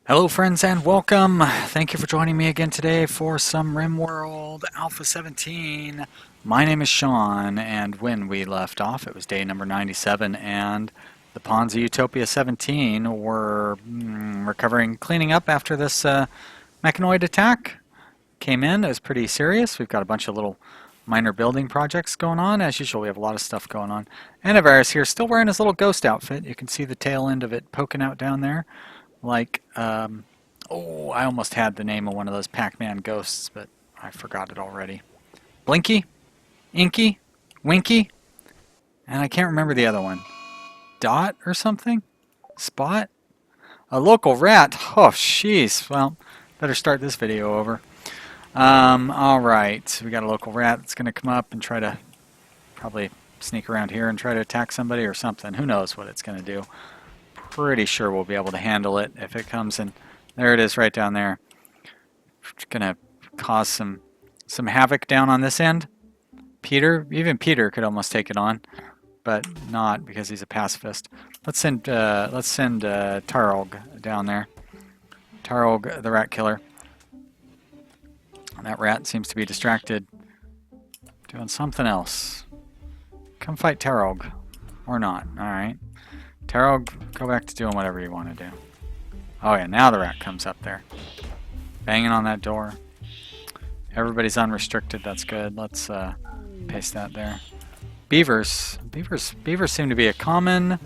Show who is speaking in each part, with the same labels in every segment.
Speaker 1: Hello friends and welcome. Thank you for joining me again today for some Rimworld Alpha 17. My name is Sean, and when we left off it was day number 97 and the pawns of Utopia 17 were recovering, cleaning up after this mechanoid attack. Came in, it was pretty serious. We've got a bunch of little minor building projects going on. As usual, we have a lot of stuff going on. Antivirus here, still wearing his little ghost outfit. You can see the tail end of it poking out down there. Like, oh, I almost had the name of one of those Pac-Man ghosts, but I forgot it already. Blinky? Inky? Winky? And I can't remember the other one. Dot or something? Spot? A local rat? Oh, jeez. Well, better start this video over. Alright, we got a local rat that's going to come up and try to probably sneak around here and try to attack somebody or something. Who knows what it's going to do. Pretty sure we'll be able to handle it if it comes in. There it is right down there. It's gonna cause some havoc down on this end. Even Peter could almost take it on, but not because he's a pacifist. Let's send Tarog down there. Tarog, the rat killer. And that rat seems to be distracted, doing something else. Come fight Tarog, or not. All right. Tarog, go back to doing whatever you want to do. Oh yeah, now the rat comes up there. Banging on that door. Everybody's unrestricted, that's good. Let's paste that there. Beavers. Beavers seem to be a common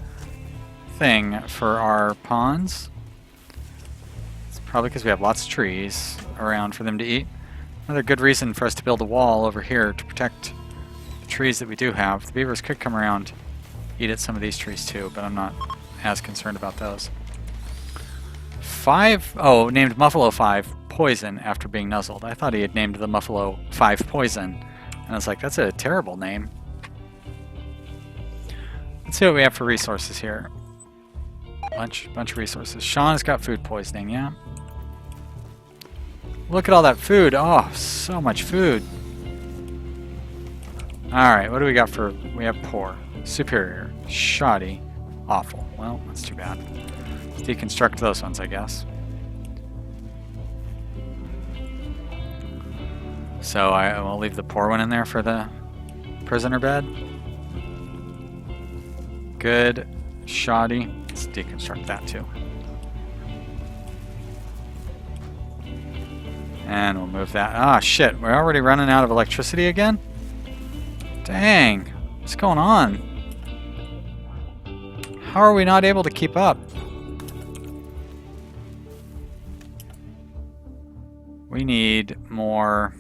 Speaker 1: thing for our pawns. It's probably because we have lots of trees around for them to eat. Another good reason for us to build a wall over here to protect the trees that we do have. The beavers could come around, eat at some of these trees too, but I'm not as concerned about those. Named Muffalo 5 Poison after being nuzzled. I thought he had named the Muffalo 5 Poison, and I was like, that's a terrible name. Let's see what we have for resources here. Bunch of resources. Sean's got food poisoning, yeah. Look at all that food. Oh, so much food. Alright, what do we got for... We have poor, superior, shoddy, awful. Well, that's too bad. Let's deconstruct those ones, I guess. So I will leave the poor one in there for the prisoner bed. Good, shoddy. Let's deconstruct that too. And we'll move that. Ah, shit. We're already running out of electricity again? Dang. What's going on? How are we not able to keep up? We need more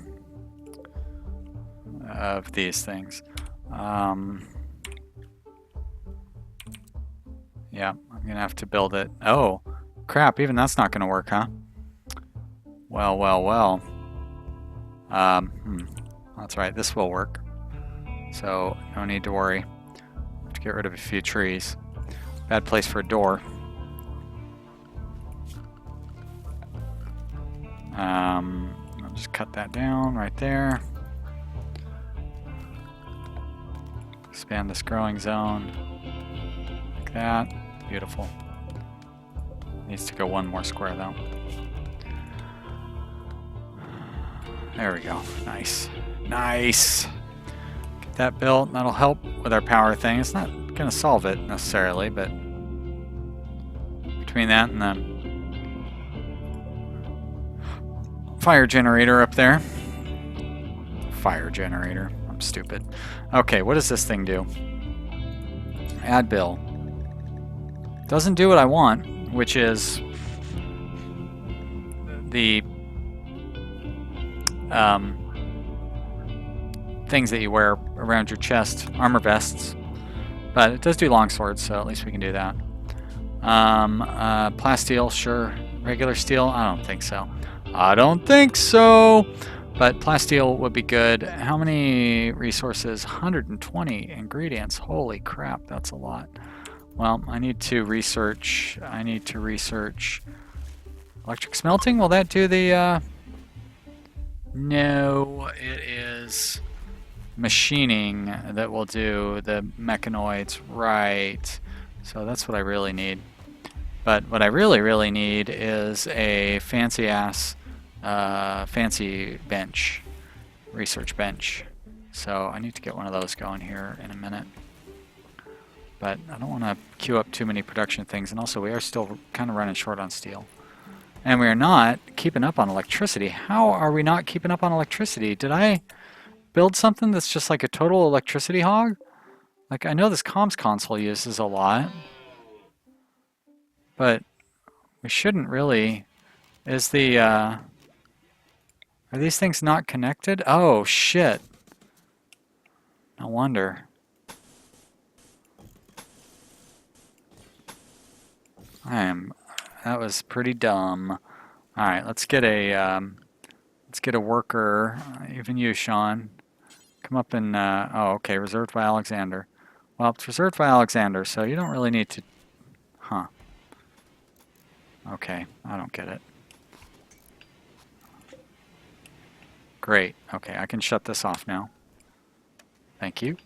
Speaker 1: of these things. Yeah, I'm gonna have to build it. Oh, crap, even that's not gonna work, huh? Well. That's right, this will work. So, no need to worry. Have to get rid of a few trees. Bad place for a door. I'll just cut that down right there. Expand this growing zone. Like that. Beautiful. Needs to go one more square though. There we go. Nice. Nice! Get that built. That'll help with our power thing. It's not going to solve it necessarily, but between that and the fire generator up there. Fire generator. I'm stupid. Okay, what does this thing do? Add bill. Doesn't do what I want, which is the things that you wear around your chest, armor vests. But it does do long swords, so at least we can do that. Plasteel, sure. Regular steel? I don't think so. I don't think so! But plasteel would be good. How many resources? 120 ingredients. Holy crap, that's a lot. Well, I need to research electric smelting. Will that do the... No, it is machining that will do the mechanoids. Right. So that's what I really need. But what I really, really need is a fancy-ass, fancy bench, research bench. So I need to get one of those going here in a minute. But I don't want to queue up too many production things, and also we are still kind of running short on steel. And we are not keeping up on electricity. How are we not keeping up on electricity? Did I build something that's just like a total electricity hog? Like, I know this comms console uses a lot, but we shouldn't really. Is the, are these things not connected? Oh, shit. No wonder. That was pretty dumb. Alright, let's get a worker, even you, Sean. Come up and, oh, okay, reserved by Alexander. Well, it's reserved by Alexander, so you don't really need to, huh. Okay, I don't get it. Great, okay, I can shut this off now. Thank you.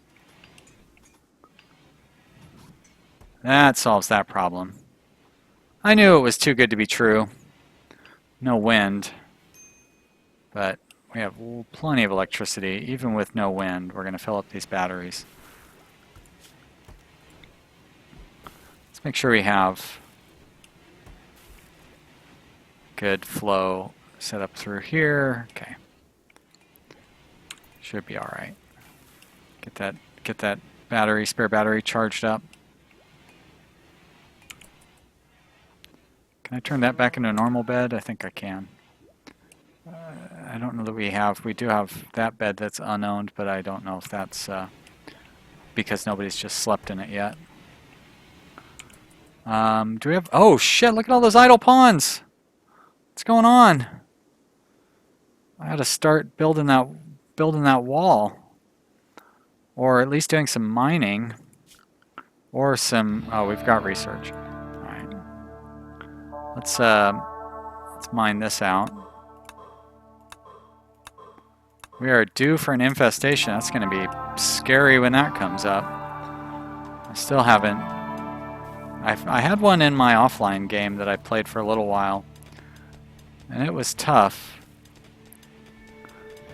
Speaker 1: That solves that problem. I knew it was too good to be true. No wind, but we have plenty of electricity. Even with no wind, we're going to fill up these batteries. Let's make sure we have good flow set up through here. Okay. Should be all right. Get that battery, spare battery charged up. Can I turn that back into a normal bed? I think I can. I don't know that we do have that bed that's unowned, but I don't know if that's because nobody's just slept in it yet. Do we have, oh shit, look at all those idle pawns! What's going on? I gotta start building that wall. Or at least doing some mining. Or some, oh, we've got research. Alright. Let's mine this out. We are due for an infestation. That's going to be scary when that comes up. I still haven't. I had one in my offline game that I played for a little while, and it was tough.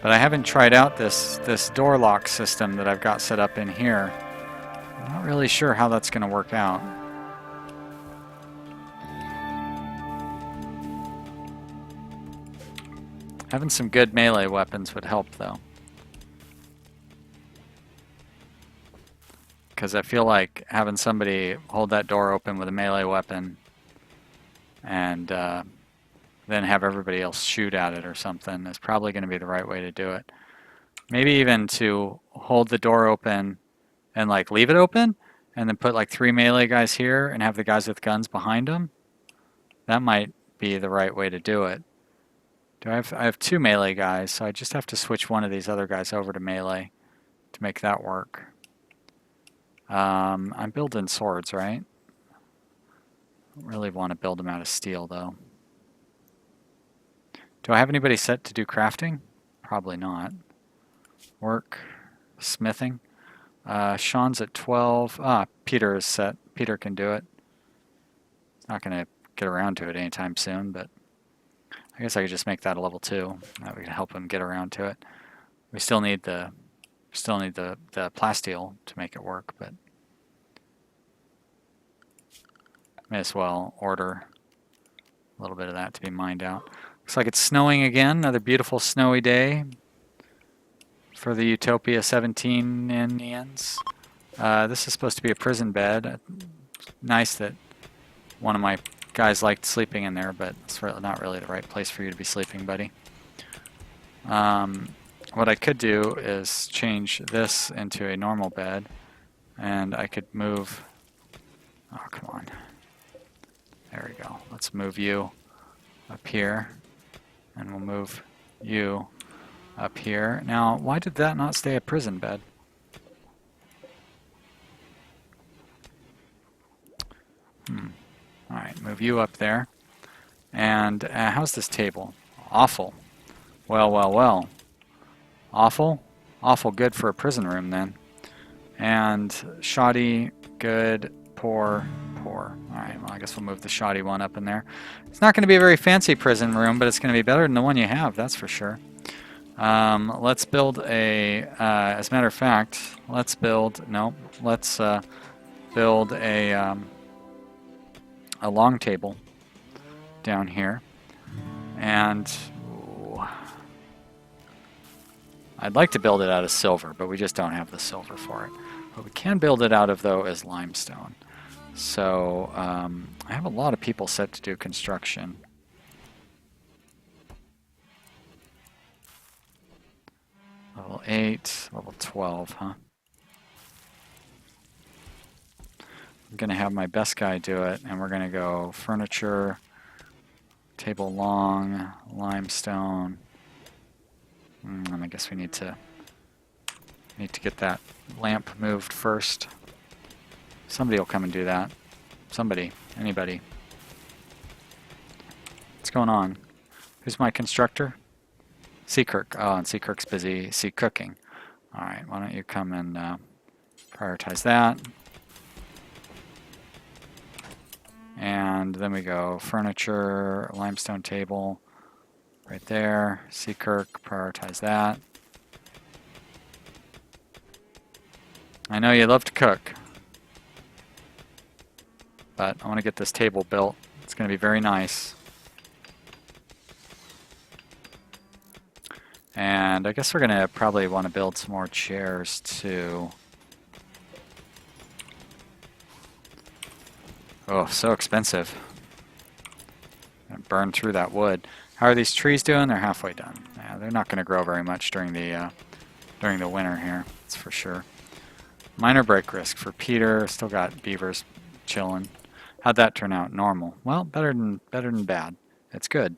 Speaker 1: But I haven't tried out this door lock system that I've got set up in here. I'm not really sure how that's going to work out. Having some good melee weapons would help, though. Because I feel like having somebody hold that door open with a melee weapon and then have everybody else shoot at it or something is probably going to be the right way to do it. Maybe even to hold the door open and like leave it open and then put like 3 melee guys here and have the guys with guns behind them. That might be the right way to do it. I have 2 melee guys, so I just have to switch one of these other guys over to melee to make that work. I'm building swords, right? I don't really want to build them out of steel, though. Do I have anybody set to do crafting? Probably not. Work, smithing. Sean's at 12. Peter is set. Peter can do it. Not going to get around to it anytime soon, but I guess I could just make that a level 2. That would help him get around to it. We still need the plasteel to make it work, but may as well order a little bit of that to be mined out. Looks like it's snowing again. Another beautiful snowy day for the Utopia 17 Indians. This is supposed to be a prison bed. Nice that one of my guys liked sleeping in there, but it's not really the right place for you to be sleeping, buddy. What I could do is change this into a normal bed, and I could move... Oh, come on. There we go. Let's move you up here, and we'll move you up here. Now, why did that not stay a prison bed? Alright, move you up there. And how's this table? Awful. Well, well, well. Awful? Awful good for a prison room then. And shoddy, good, poor, poor. Alright, well I guess we'll move the shoddy one up in there. It's not going to be a very fancy prison room, but it's going to be better than the one you have, that's for sure. Let's build a, as a matter of fact, let's build a long table down here. And I'd like to build it out of silver, but we just don't have the silver for it. What we can build it out of, though, is limestone. So I have a lot of people set to do construction. Level 8, level 12, huh? I'm going to have my best guy do it, and we're going to go furniture, table long, limestone. And I guess we need to get that lamp moved first. Somebody will come and do that. Somebody, anybody. What's going on? Who's my constructor? Seakirk. Oh, and Seakirk's busy cooking. Alright, why don't you come and prioritize that. And then we go furniture, limestone table, right there. Seakirk, prioritize that. I know you love to cook, but I want to get this table built. It's going to be very nice. And I guess we're going to probably want to build some more chairs too. Oh, so expensive. Burn through that wood. How are these trees doing? They're halfway done. Yeah, they're not going to grow very much during the winter here. That's for sure. Minor break risk for Peter. Still got beavers chilling. How'd that turn out? Normal. Well, better than bad. It's good.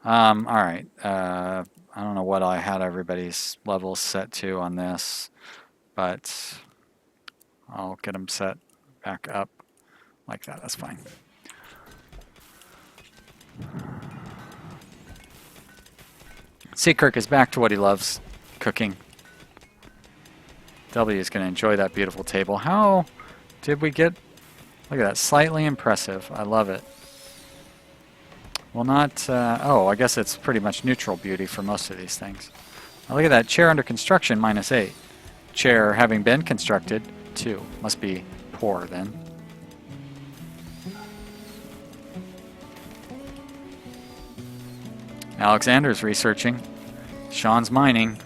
Speaker 1: All right. I don't know what I had everybody's levels set to on this, but I'll get them set back up like that. That's fine. Seakirk is back to what he loves, cooking. W is going to enjoy that beautiful table. How did we get... Look at that, slightly impressive. I love it. Well, not... oh, I guess it's pretty much neutral beauty for most of these things. Now look at that, chair under construction, -8. Chair having been constructed, 2. Must be poor then. Alexander's researching. Sean's mining.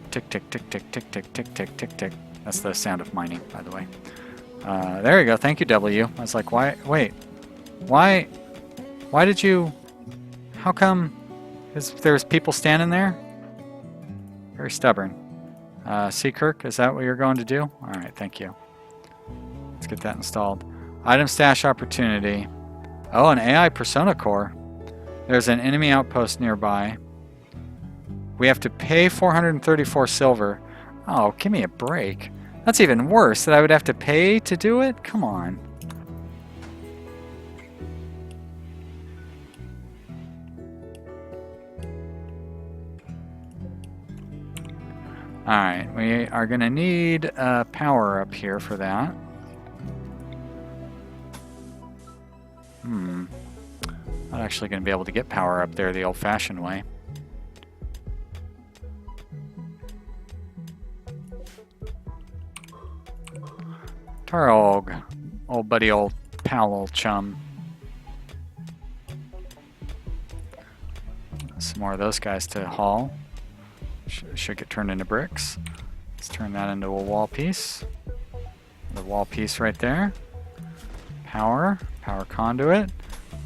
Speaker 1: Tick, tick, tick, tick, tick, tick, tick, tick, tick, tick. That's the sound of mining, by the way. There you go. Thank you, W. I was like, why? Wait. Why did you... How come there's people standing there? Very stubborn. Seakirk, is that what you're going to do? Alright, thank you. Let's get that installed. Item stash opportunity. Oh, an AI persona core. There's an enemy outpost nearby. We have to pay 434 silver. Oh, give me a break. That's even worse, that I would have to pay to do it? Come on. Alright, we are going to need power up here for that. Not actually going to be able to get power up there the old-fashioned way. Tarog, old buddy, old pal, old chum. Some more of those guys to haul. Should get turned into bricks. Let's turn that into a wall piece. The wall piece right there. Power conduit.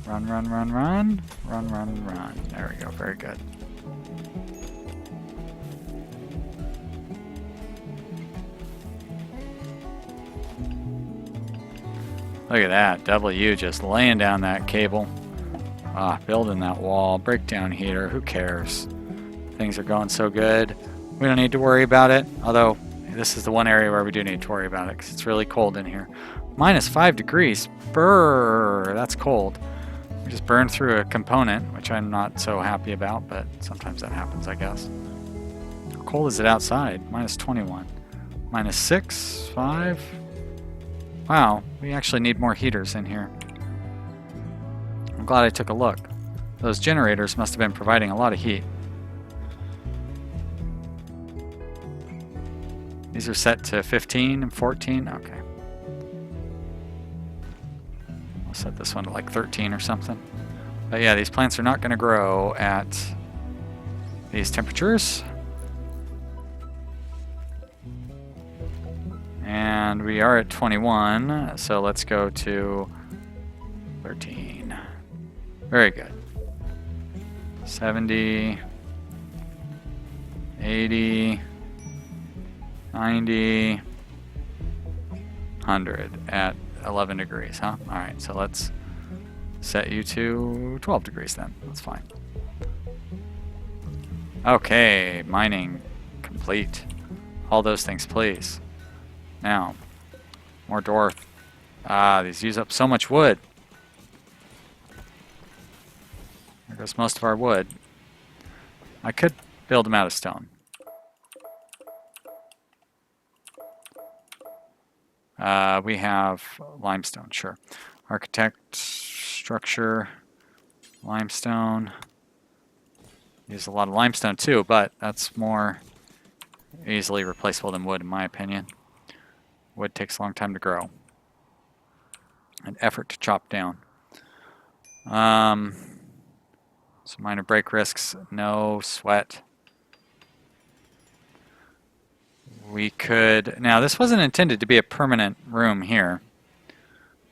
Speaker 1: Run, run, run, run. Run, run, run. There we go. Very good. Look at that. W just laying down that cable. Building that wall. Breakdown heater. Who cares? Things are going so good. We don't need to worry about it. Although, this is the one area where we do need to worry about it because it's really cold in here. -5 degrees. Brrr. That's cold. We just burned through a component, which I'm not so happy about, but sometimes that happens, I guess. How cold is it outside? -21. -6, 5. Wow, we actually need more heaters in here. I'm glad I took a look. Those generators must have been providing a lot of heat. These are set to 15 and 14. Okay. I'll set this one to like 13 or something. But yeah, these plants are not going to grow at these temperatures. And we are at 21, so let's go to 13. Very good. 70, 80, 90, 100 at 11 degrees, huh? All right, so let's set you to 12 degrees then. That's fine. Okay, mining complete. All those things, please. Now, more dwarf. Ah, these use up so much wood. There goes most of our wood. I could build them out of stone. We have limestone, sure. Architect, structure, limestone. Use a lot of limestone too, but that's more easily replaceable than wood in my opinion. Wood takes a long time to grow. An effort to chop down. So minor break risks, no sweat. We could, now this wasn't intended to be a permanent room here.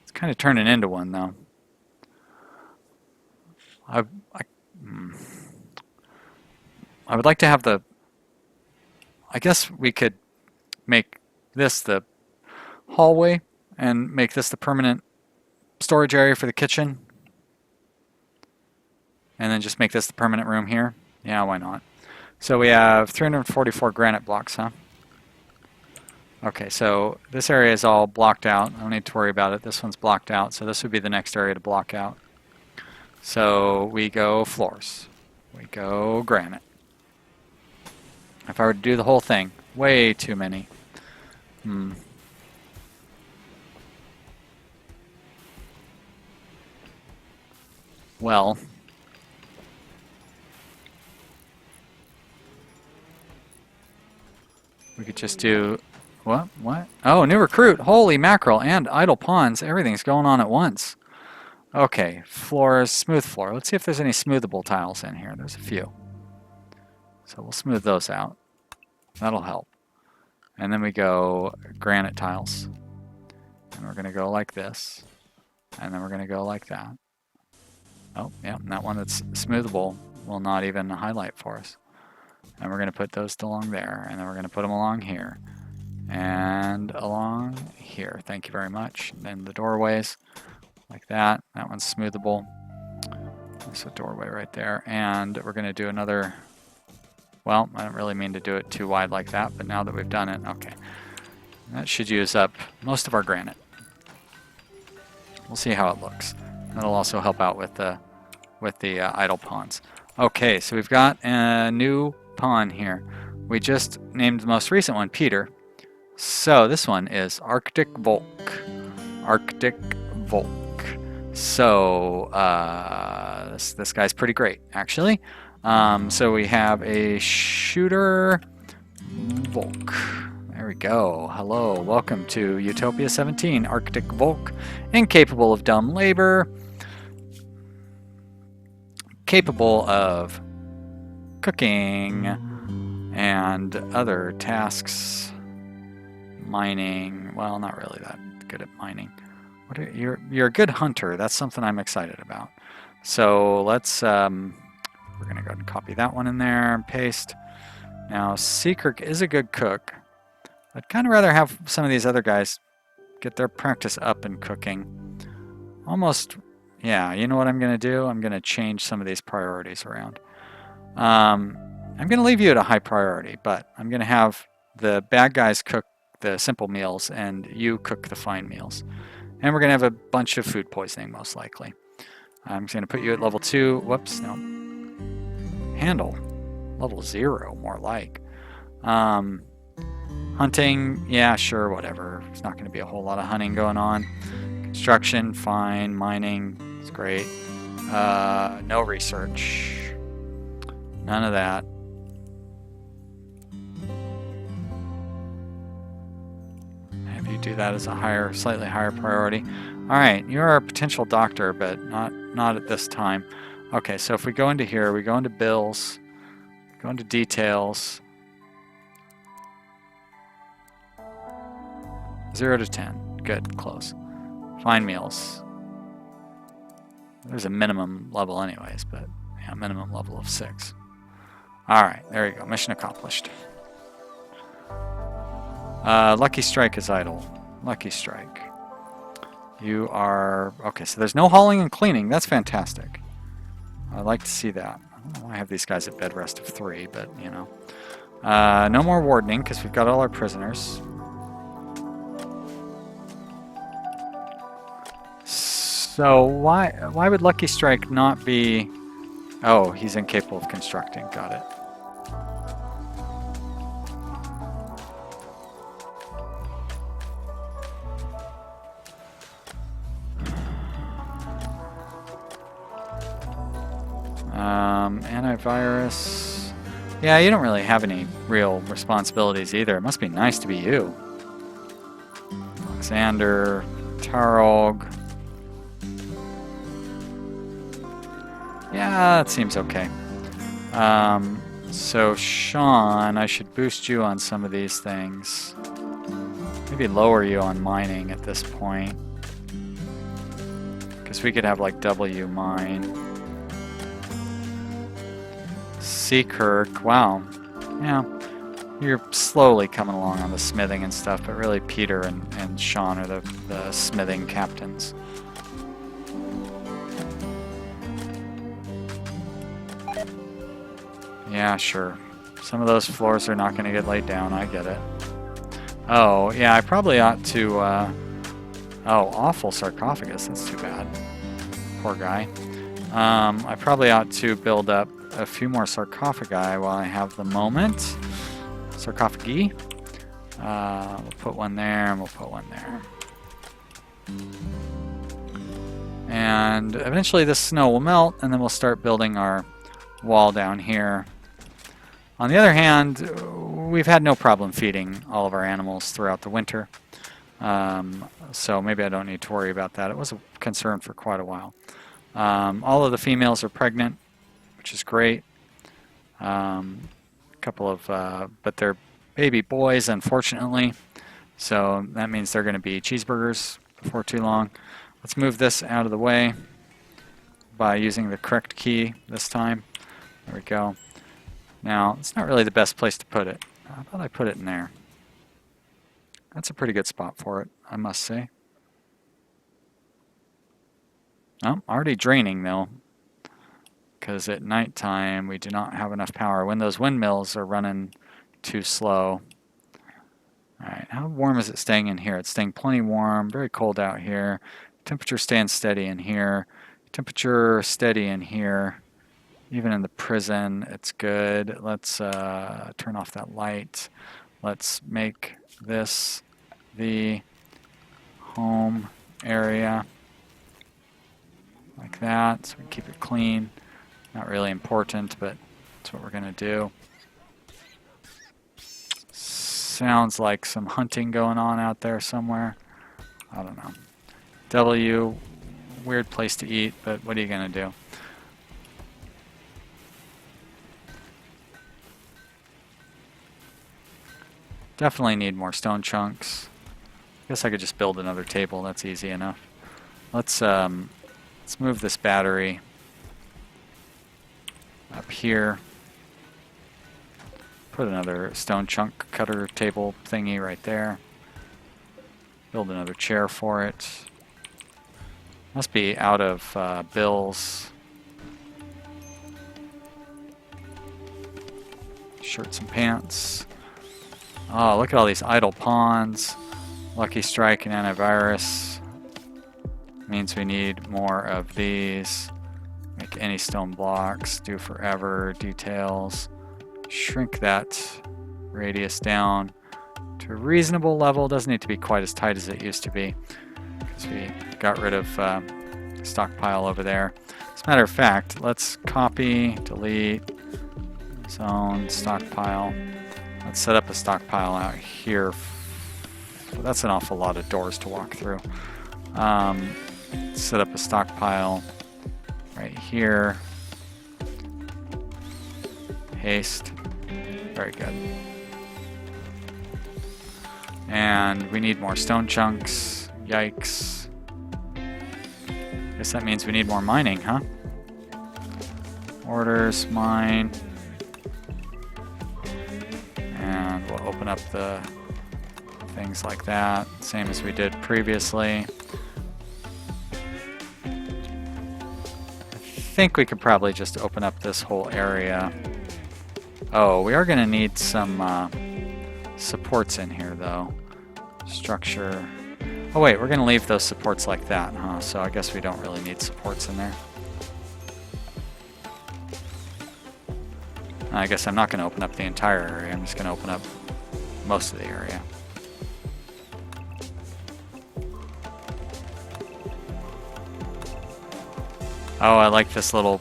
Speaker 1: It's kind of turning into one though. I would like to have the, I guess we could make this the hallway and make this the permanent storage area for the kitchen. And then just make this the permanent room here. Yeah, why not? So we have 344 granite blocks, huh? Okay, so this area is all blocked out. I don't need to worry about it. This one's blocked out, so this would be the next area to block out. So we go floors. We go granite. If I were to do the whole thing, way too many. Well, we could just do, what? Oh, new recruit, holy mackerel, and idle pawns. Everything's going on at once. Okay, floors, smooth floor. Let's see if there's any smoothable tiles in here. There's a few. So we'll smooth those out. That'll help. And then we go granite tiles. And we're going to go like this. And then we're going to go like that. Oh, yeah, and that one that's smoothable will not even highlight for us. And we're going to put those along there. And then we're going to put them along here. And along here. Thank you very much. And then the doorways, like that. That one's smoothable. There's a doorway right there. And we're going to do another... Well, I don't really mean to do it too wide like that, but now that we've done it, okay. That should use up most of our granite. We'll see how it looks. That'll also help out with the idle pawns. Okay, so we've got a new pawn here. We just named the most recent one Peter. So this one is Arctic Volk. Arctic Volk. So this guy's pretty great, actually. So we have a shooter Volk. There we go. Hello, welcome to Utopia 17, Arctic Volk, incapable of dumb labor, capable of cooking and other tasks, mining. Well, not really that good at mining. You're a good hunter. That's something I'm excited about. So let's we're gonna go ahead and copy that one in there and paste. Now Seekirk is a good cook. I'd kind of rather have some of these other guys get their practice up in cooking. Almost, yeah, you know what I'm gonna do? I'm gonna change some of these priorities around. I'm gonna leave you at a high priority, but I'm gonna have the bad guys cook the simple meals and you cook the fine meals. And we're gonna have a bunch of food poisoning most likely. I'm just gonna put you at level 2. Whoops, no. Handle. Level 0, more like. Hunting, yeah, sure, whatever. There's not going to be a whole lot of hunting going on. Construction, fine. Mining, it's great. No research. None of that. Have you do that as a slightly higher priority. All right, you're a potential doctor, but not at this time. Okay, so if we go into here, we go into bills, go into details. 0 to 10. Good, close. Find meals. There's a minimum level anyways, but yeah, minimum level of 6. Alright, there you go. Mission accomplished. Lucky Strike is idle. Lucky Strike. You are... Okay, so there's no hauling and cleaning. That's fantastic. I'd like to see that. I don't know why I have these guys at bed rest of 3, but, you know. No more wardening, because we've got all our prisoners. So why would Lucky Strike not be... Oh, he's incapable of constructing. Got it. Antivirus. Yeah, you don't really have any real responsibilities either. It must be nice to be you. Alexander, Tarog. Yeah, that seems okay. So Sean, I should boost you on some of these things. Maybe lower you on mining at this point. Because we could have like W mine. Seakirk, wow. Yeah, you're slowly coming along on the smithing and stuff, but really Peter and Sean are the smithing captains. Yeah, sure. Some of those floors are not going to get laid down, I get it. Oh, yeah, I probably ought to... Oh, awful sarcophagus, that's too bad. Poor guy. I probably ought to build up a few more sarcophagi while I have the moment. Sarcophagi. We'll put one there, and we'll put one there. And eventually the snow will melt, and then we'll start building our wall down here. On the other hand, we've had no problem feeding all of our animals throughout the winter. So maybe I don't need to worry about that. It was a concern for quite a while. All of the females are pregnant, which is great. Couple of, but they're baby boys, unfortunately. So that means they're going to be cheeseburgers before too long. Let's move this out of the way by using the correct key this time. There we go. Now, it's not really the best place to put it. How about I put it in there? That's a pretty good spot for it, I must say. Oh, already draining though, because at nighttime we do not have enough power when those windmills are running too slow. Alright, how warm is it staying in here? It's staying plenty warm, very cold out here. Temperature staying steady in here. Temperature steady in here. Even in the prison, it's good. Let's turn off that light. Let's make this the home area. Like that, so we can keep it clean. Not really important, but that's what we're going to do. Sounds like some hunting going on out there somewhere. I don't know. W, weird place to eat, but what are you going to do? Definitely need more stone chunks. Guess I could just build another table. That's easy enough. Let's move this battery up here. Put another stone chunk cutter table thingy right there. Build another chair for it. Must be out of bills. Shirts and pants. Oh, look at all these idle pawns. Lucky Strike and antivirus. Means we need more of these. Make any stone blocks. Do forever. Details. Shrink that radius down. to a reasonable level. Doesn't need to be quite as tight as it used to be because we got rid of stockpile over there. As a matter of fact, let's copy, delete, zone, stockpile. Let's set up a stockpile out here. That's an awful lot of doors to walk through. Set up a stockpile right here. Paste. Very good. And we need more stone chunks. Yikes. Guess that means we need more mining, huh? Orders, mine. And we'll open up the things like that, same as we did previously. I think we could probably just open up this whole area. Oh, we are going to need some supports in here, though. Structure. Oh wait, we're going to leave those supports like that, huh? So I guess we don't really need supports in there. I guess I'm not going to open up the entire area. I'm just going to open up most of the area. Oh, I like this little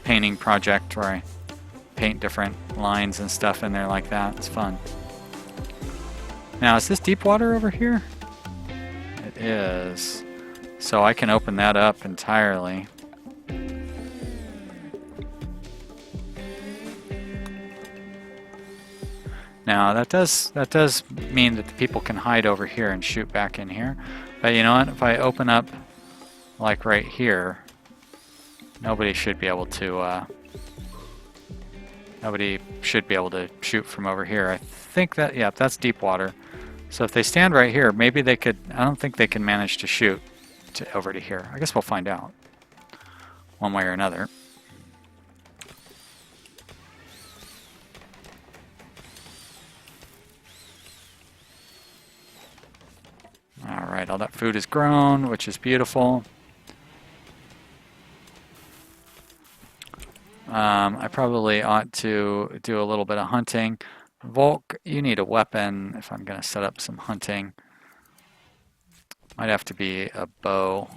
Speaker 1: painting project where I paint different lines and stuff in there like that. It's fun. Now, is this deep water over here? It is. So I can open that up entirely. Now that does mean that the people can hide over here and shoot back in here. But you know what? If I open up like right here, nobody should be able to shoot from over here. I think that, yeah, that's deep water. So if they stand right here, maybe they could. I don't think they can manage to shoot over to here. I guess we'll find out one way or another. Alright, all that food is grown, which is beautiful. I probably ought to do a little bit of hunting. Volk, you need a weapon if I'm going to set up some hunting. Might have to be a bow.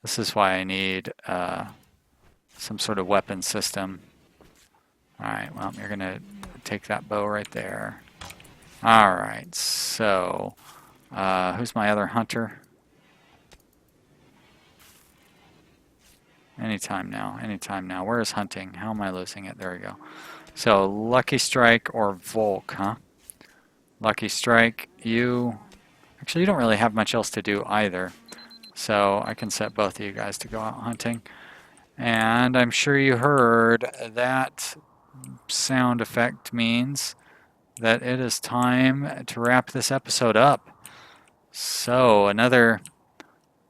Speaker 1: This is why I need some sort of weapon system. Alright, well, you're going to take that bow right there. Alright, so who's my other hunter? Anytime now, anytime now. Where is hunting? How am I losing it? There we go. So, Lucky Strike or Volk, huh? Lucky Strike, you... Actually, you don't really have much else to do either. So, I can set both of you guys to go out hunting. And I'm sure you heard that sound effect means that it is time to wrap this episode up. So, another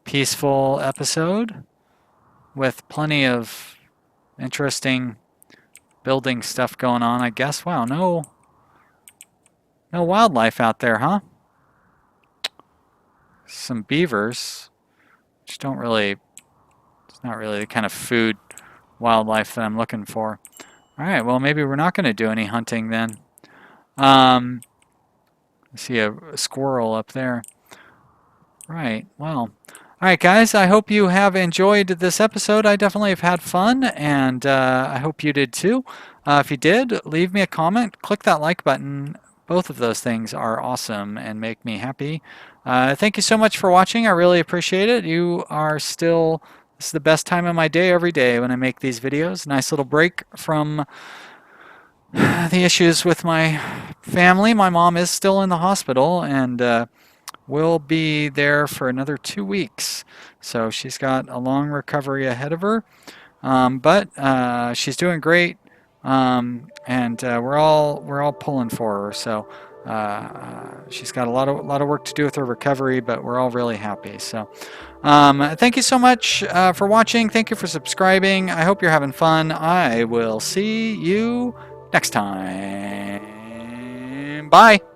Speaker 1: peaceful episode with plenty of interesting building stuff going on, I guess. Wow, no wildlife out there, huh? Some beavers, which don't really, it's not really the kind of food wildlife that I'm looking for. All right, well, maybe we're not going to do any hunting then. I see a squirrel up there. Right, well, all right, guys, I hope you have enjoyed this episode. I definitely have had fun, and I hope you did too. If you did, leave me a comment. Click that like button. Both of those things are awesome and make me happy. Thank you so much for watching. I really appreciate it. You are still, this is the best time of my day every day when I make these videos. Nice little break from the issues with my family. My mom is still in the hospital, and will be there for another 2 weeks. So she's got a long recovery ahead of her. But she's doing great. And we're all pulling for her. So she's got a lot of work to do with her recovery, but we're all really happy. So thank you so much for watching. Thank you for subscribing. I hope you're having fun. I will see you next time. Bye.